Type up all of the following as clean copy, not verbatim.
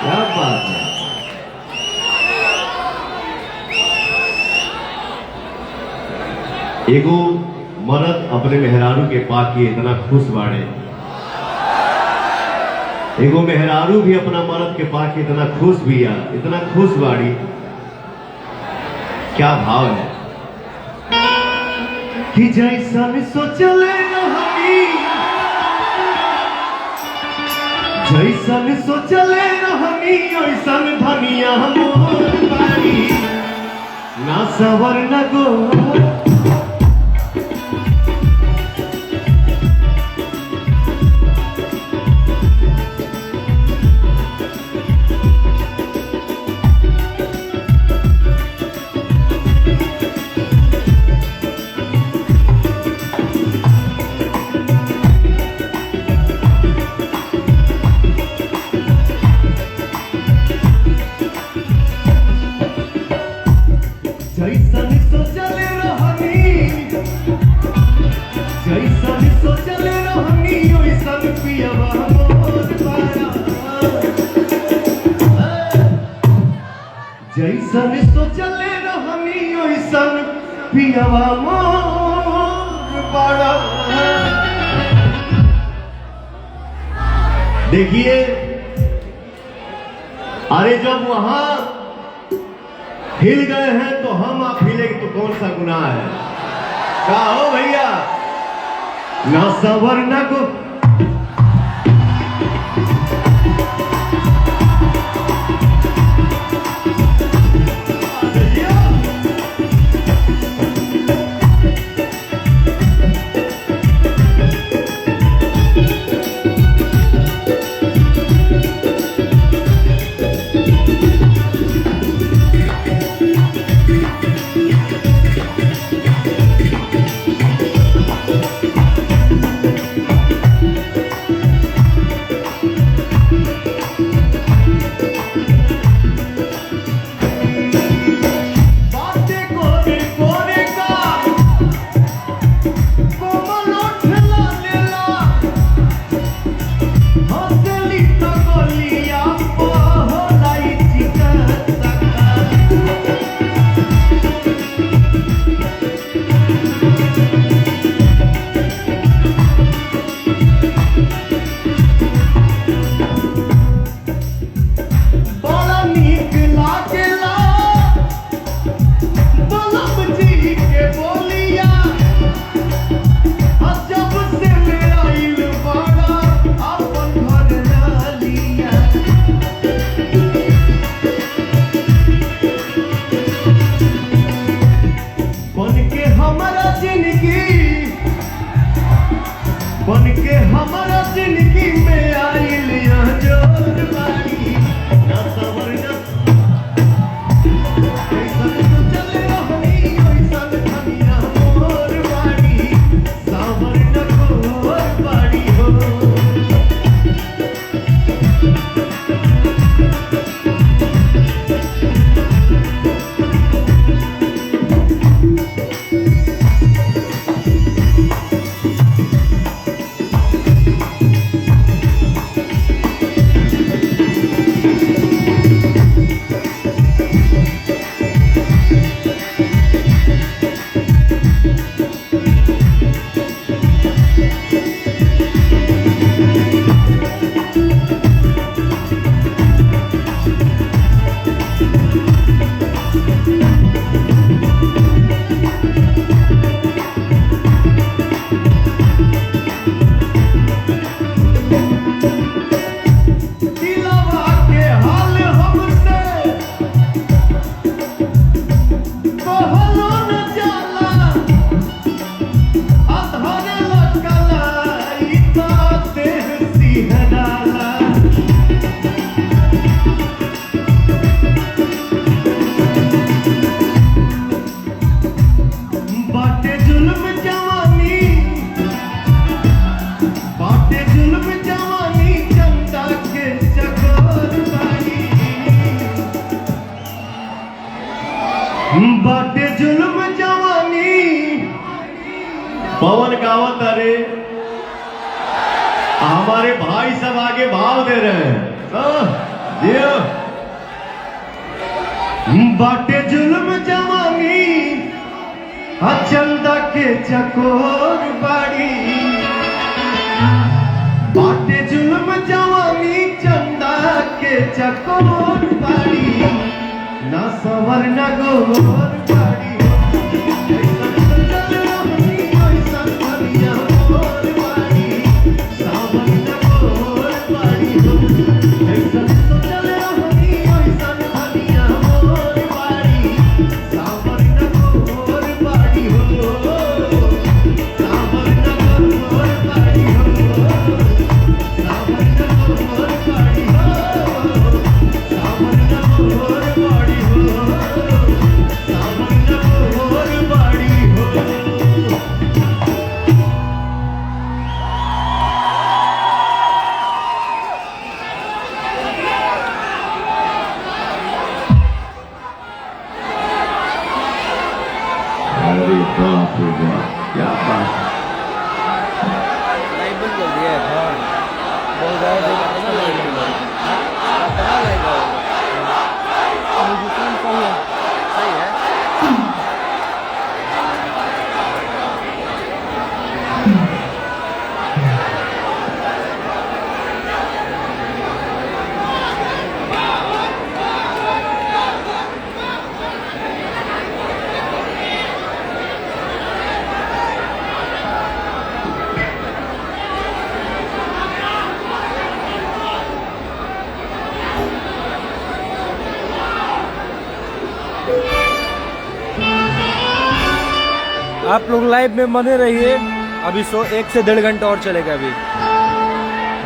क्या बात है। एगो मर्द अपने मेहरारू के पाके इतना खुश बाड़े, एगो मेहरारू भी अपना मर्द के पाके इतना खुश बिया, इतना खुश बाड़ी। क्या भाव है कि जैसा सोचले रहनी, जैसन सोचले रहनी ओइसन धनिया मोर बाड़ी, ना सवर न गो। जैसन सोचले रहनी, जैसन सोचले रहनी ओइसन पियवा मोर बाड़ा, जैसन सोचले रहनी ओइसन पियवा मोर बाड़ा। देखिए, अरे जब वहां हिल गए हैं तो हम आप हिलेंगे तो कौन सा गुनाह है। क्या हो भैया, ना सवर न गो। बन के हमारा जिंदगी में आइल यहाँ जोर बाड़ी, ना सवर न। जैसन सोचले रहनी ओइसन धनिया मोर बाड़ी, सावर न गोर बाड़ी हो। बाटे जुल्म जवानी पवन गावत। अरे हमारे भाई सब आगे भाव दे रहे हैं। ये बाटे जुल्म जवानी चंदा के चकोर बाड़ी, बाटे जुल्म जवानी चंदा के चकोर बाड़ी, ना सवर न गोर बाड़ी। क्या बात नहीं बंद कर दिया है। बहुत ज़्यादा सही है। आप लोग लाइव में बने रहिए। अभी 1 से 1.5 घंटा और चलेगा। अभी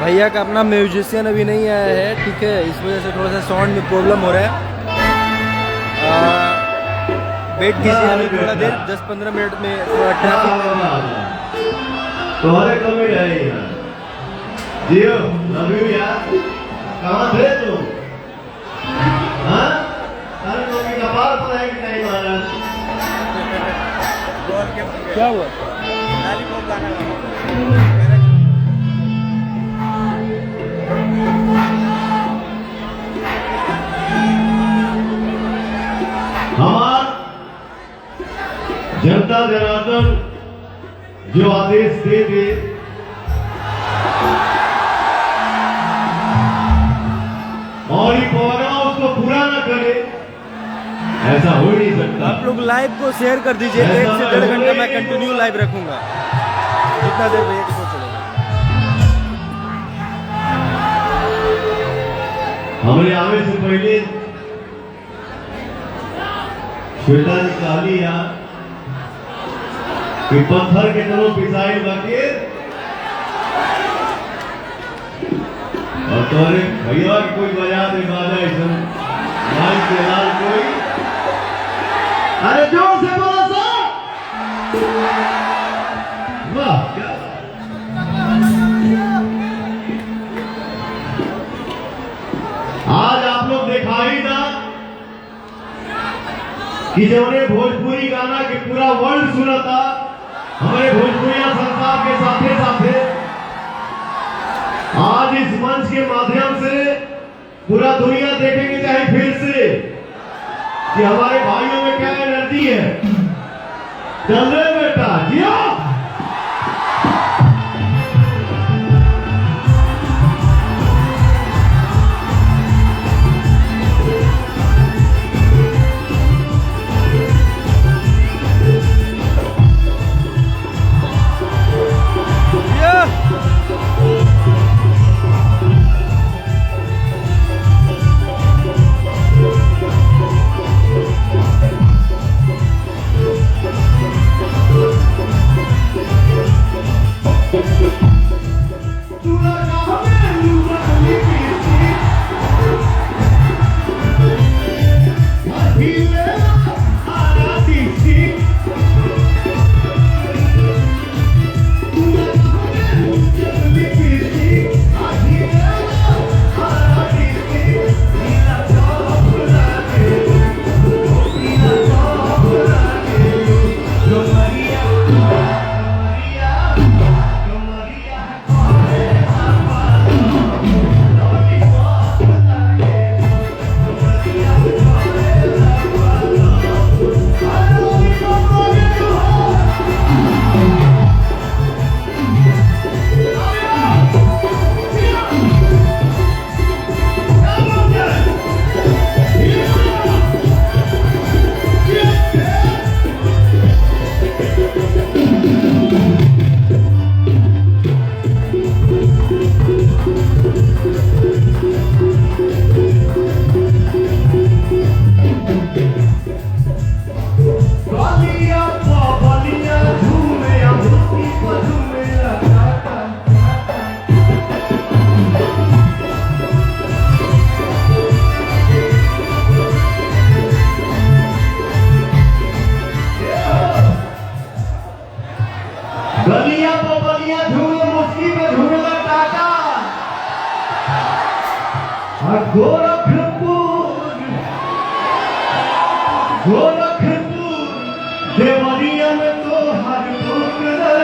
भैया का अपना म्यूजिशियन अभी नहीं आया है, ठीक है, इस वजह से थोड़ा सा साउंड में प्रॉब्लम हो रहा है। वेट कीजिए अभी थोड़ा देर, 10-15 मिनट में थोड़ा ट्रैफिक। तुम्हारे कमी रही है जियो, लव यू यार। कहाँ थे तुम? हाँ, सारे लोग की कपाल पर है कि नहीं महाराज? क्या हुआ? हमार जनता जनार्दन जो आदेश दे दे और ये प्रोग्राम उसको पूरा न करे, ऐसा हो नहीं सकता। आप लोग लाइव को शेयर कर दीजिए। 1 से 1.5 घंटा मैं कंटिन्यू लाइव रखूंगा, जितना देर भैया को चलेगा। हमने आने से पहले श्वेता निकाली या कि पत्थर के तरह पिसाई बाकी और तोरे भैया की कोई बजा दे बाजा ऐसा भाई के लाल कोई। अरे जोर से बोलो सर। वाह क्या आज आप लोग देखा ही ना कि जो ने भोजपुरी गाना के पूरा वर्ल्ड सुना था, हमारे भोजपुरिया संस्था के साथे साथे आज इस मंच के माध्यम से पूरा दुनिया देखेंगे चाहे फिर से कि हमारे भाइयों में क्या एनर्जी है। चल रहे बेटा जियो। गोरखपुर गोरखपुर देवरिया में तो हर टुकड़ा